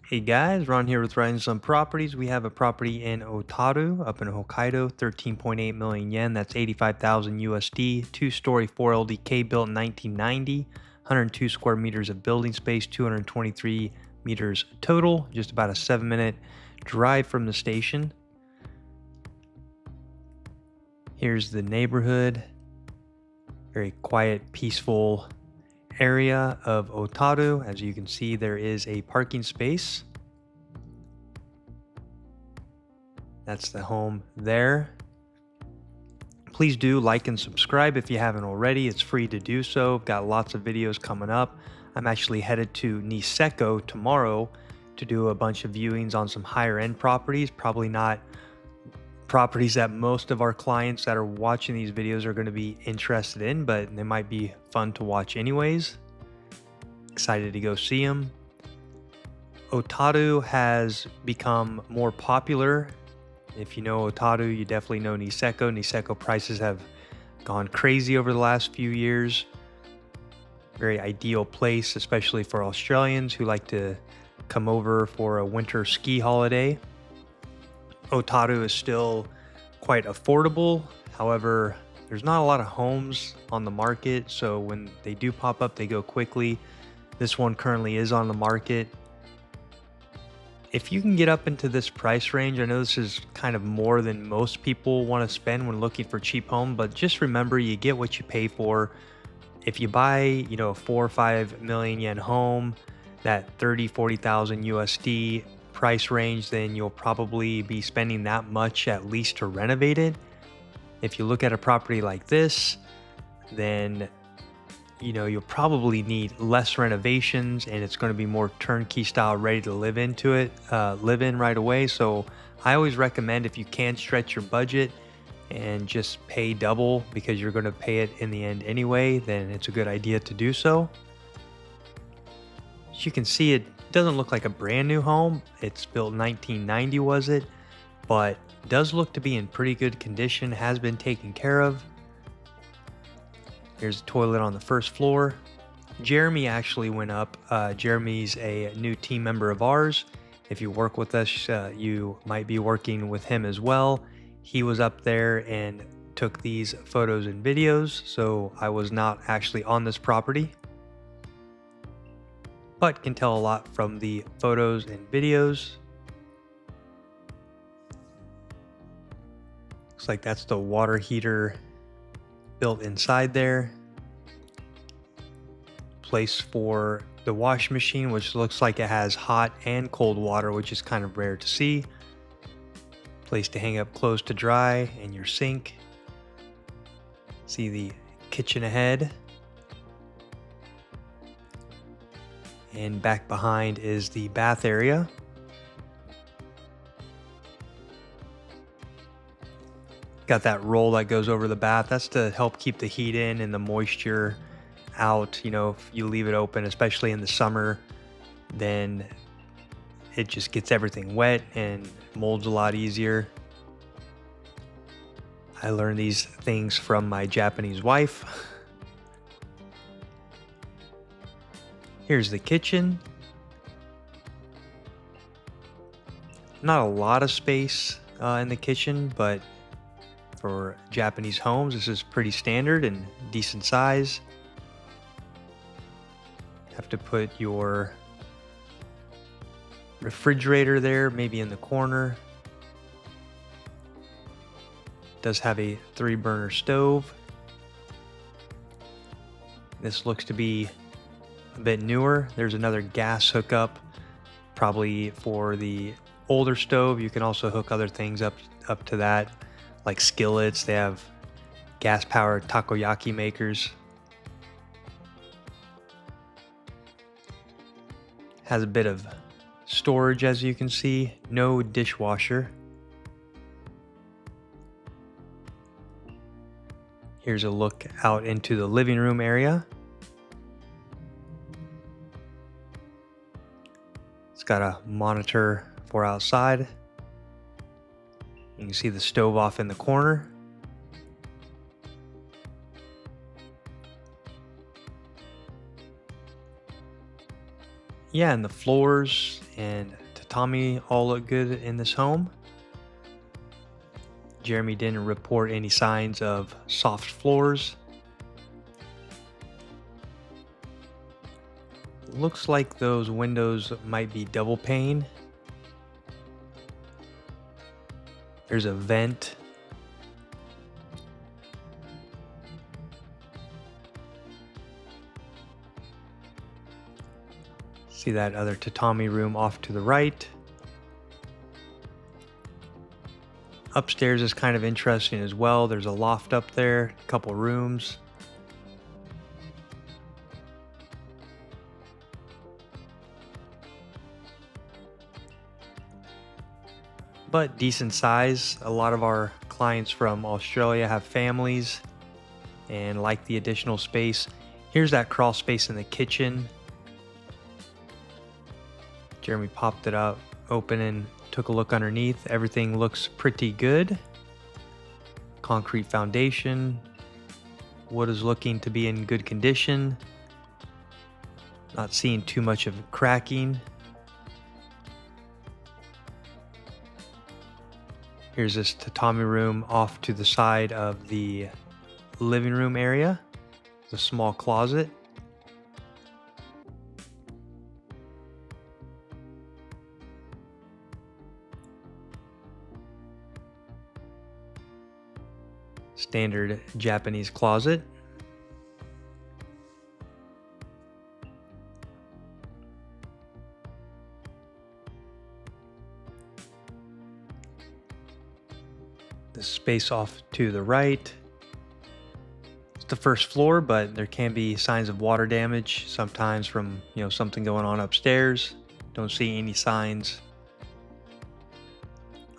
Hey guys, Ron here with Riding Some Properties. We have a property in Otaru up in Hokkaido, 13.8 million yen. That's 85,000 USD. Two-story 4 LDK built in 1990, 102 square meters of building space, 223 meters total. Just about a 7-minute drive from the station. Here's the neighborhood. Very quiet, peaceful area of Otaru. As you can see, there is a parking space. That's the home there. Please do like and subscribe if you haven't already. It's free to do so. Got lots of videos coming up. I'm actually headed to Niseko tomorrow to do a bunch of viewings on some higher end properties. Probably not properties that most of our clients that are watching these videos are going to be interested in, but they might be fun to watch anyways. Excited to go see them. Otaru has become more popular. If you know Otaru, you definitely know Niseko. Niseko prices have gone crazy over the last few years. Very ideal place, especially for Australians who like to come over for a winter ski holiday. Otaru is still quite affordable. However, there's not a lot of homes on the market, so when they do pop up, they go quickly. This one currently is on the market. If you can get up into this price range, I know this is kind of more than most people want to spend when looking for cheap home, but just remember you get what you pay for. If you buy, a 4 or 5 million yen home, that 40,000 USD price range, then you'll probably be spending that much at least to renovate it. If you look at a property like this, then you'll probably need less renovations and it's going to be more turnkey style, ready to live in right away. So I always recommend, if you can stretch your budget and just pay double because you're going to pay it in the end anyway, then it's a good idea to do so. As you can see, it doesn't look like a brand new home. It's built 1990, was it? But does look to be in pretty good condition, has been taken care of. Here's a toilet on the first floor. Jeremy actually went up. Jeremy's a new team member of ours. If you work with us, you might be working with him as well. He was up there and took these photos and videos, so I was not actually on this property, but can tell a lot from the photos and videos. Looks like that's the water heater built inside there. Place for the wash machine, which looks like it has hot and cold water, which is kind of rare to see. Place to hang up clothes to dry, and your sink. See the kitchen ahead. And back behind is the bath area. Got that roll that goes over the bath. That's to help keep the heat in and the moisture out. If you leave it open, especially in the summer, then it just gets everything wet and molds a lot easier. I learned these things from my Japanese wife. Here's the kitchen. Not a lot of space in the kitchen, but for Japanese homes, this is pretty standard and decent size. Have to put your refrigerator there, maybe in the corner. Does have a 3-burner stove. This looks to be a bit newer. There's another gas hookup, probably for the older stove. You can also hook other things up to that, like skillets. They have gas-powered takoyaki makers. Has a bit of storage, as you can see. No dishwasher. Here's a look out into the living room area. It's got a monitor for outside. You can see the stove off in the corner. Yeah, and the floors and tatami all look good in this home. Jeremy didn't report any signs of soft floors. Looks like those windows might be double pane. There's a vent. See that other tatami room off to the right. Upstairs is kind of interesting as well. There's a loft up there, a couple rooms. But decent size. A lot of our clients from Australia have families and like the additional space. Here's that crawl space in the kitchen. Jeremy popped it up, open, and took a look underneath. Everything looks pretty good. Concrete foundation. Wood is looking to be in good condition. Not seeing too much of cracking. Here's this tatami room off to the side of the living room area. It's a small closet. Standard Japanese closet. The space off to the right. It's the first floor, but there can be signs of water damage sometimes from, something going on upstairs. Don't see any signs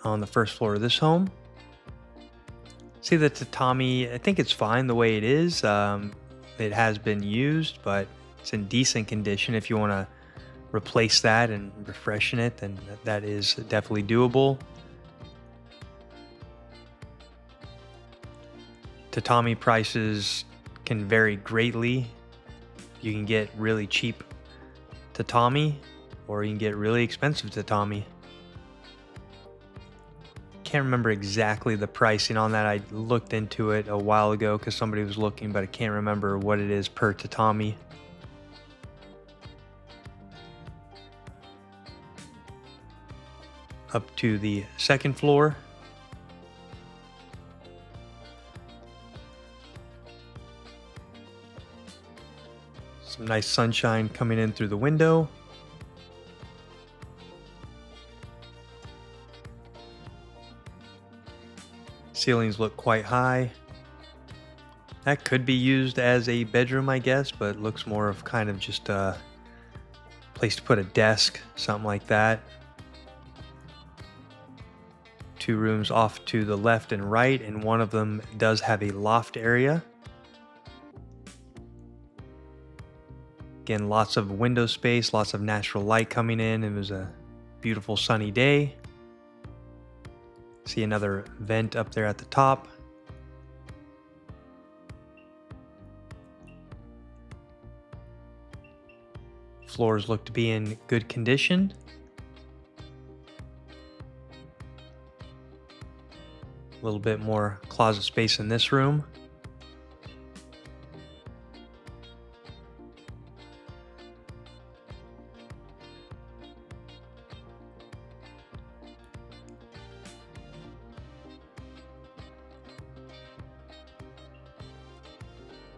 on the first floor of this home. See the tatami, I think it's fine the way it is. It has been used, but it's in decent condition. If you want to replace that and refreshen it, then that is definitely doable. Tatami prices can vary greatly. You can get really cheap tatami, or you can get really expensive tatami. Can't remember exactly the pricing on that. I looked into it a while ago because somebody was looking, but I can't remember what it is per tatami. Up to the second floor. Some nice sunshine coming in through the window. Ceilings look quite high. That could be used as a bedroom, I guess, but looks more of kind of just a place to put a desk, something like that. Two rooms off to the left and right, and one of them does have a loft area. Again, lots of window space, lots of natural light coming in. It was a beautiful sunny day. See another vent up there at the top. Floors look to be in good condition. A little bit more closet space in this room.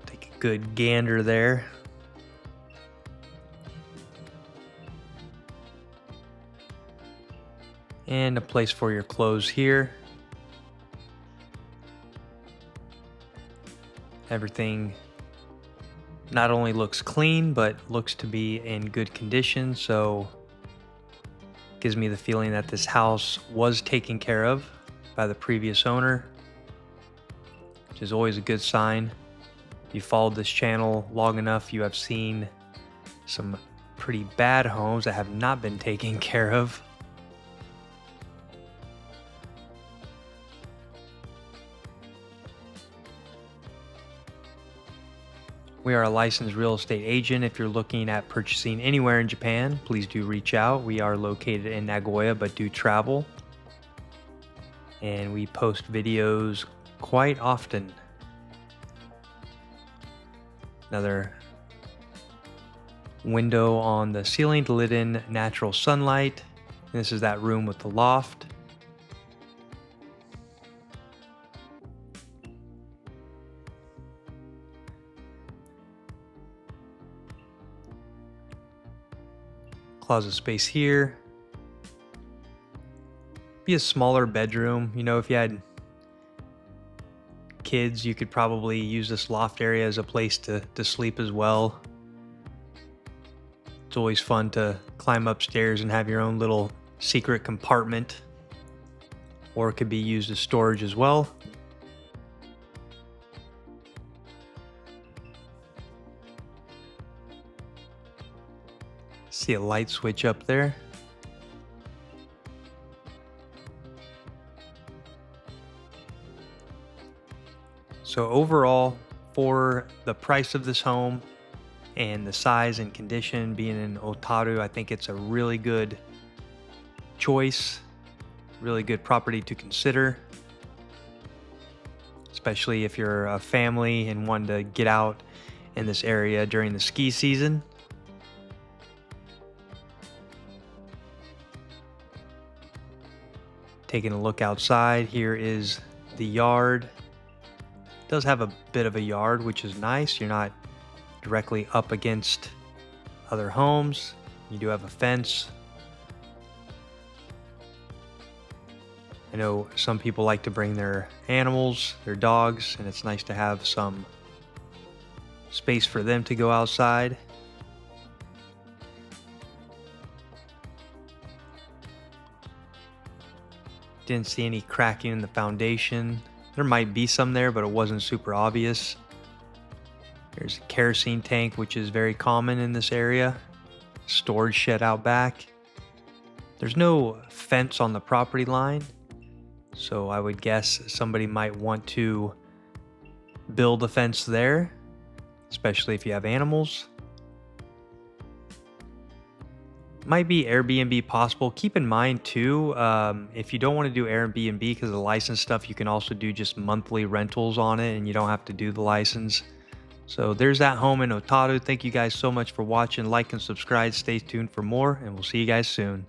Take a good gander there. And a place for your clothes here. Everything not only looks clean, but looks to be in good condition, so gives me the feeling that this house was taken care of by the previous owner, which is always a good sign. If you followed this channel long enough, you have seen some pretty bad homes that have not been taken care of. We are a licensed real estate agent. If you're looking at purchasing anywhere in Japan, please do reach out. We are located in Nagoya but do travel. And we post videos quite often. Another window on the ceiling to let in natural sunlight. This is that room with the loft. Closet space here. Be a smaller bedroom. You know, if you had kids, you could probably use this loft area as a place to sleep as well. It's always fun to climb upstairs and have your own little secret compartment, or it could be used as storage as well. See a light switch up there. So overall, for the price of this home and the size and condition, being in Otaru, I think it's a really good choice, really good property to consider, especially if you're a family and want to get out in this area during the ski season. Taking a look outside, here is the yard. It does have a bit of a yard, which is nice. You're not directly up against other homes. You do have a fence. I know some people like to bring their animals, their dogs, and it's nice to have some space for them to go outside. Didn't see any cracking in the foundation. There might be some there, but it wasn't super obvious. There's a kerosene tank, which is very common in this area. Storage shed out back. There's no fence on the property line, so I would guess somebody might want to build a fence there, especially if you have animals. Might be Airbnb possible. Keep in mind too, if you don't want to do Airbnb because of the license stuff, you can also do just monthly rentals on it and you don't have to do the license. So there's that home in Otaru. Thank you guys so much for watching. Like and subscribe. Stay tuned for more, and we'll see you guys soon.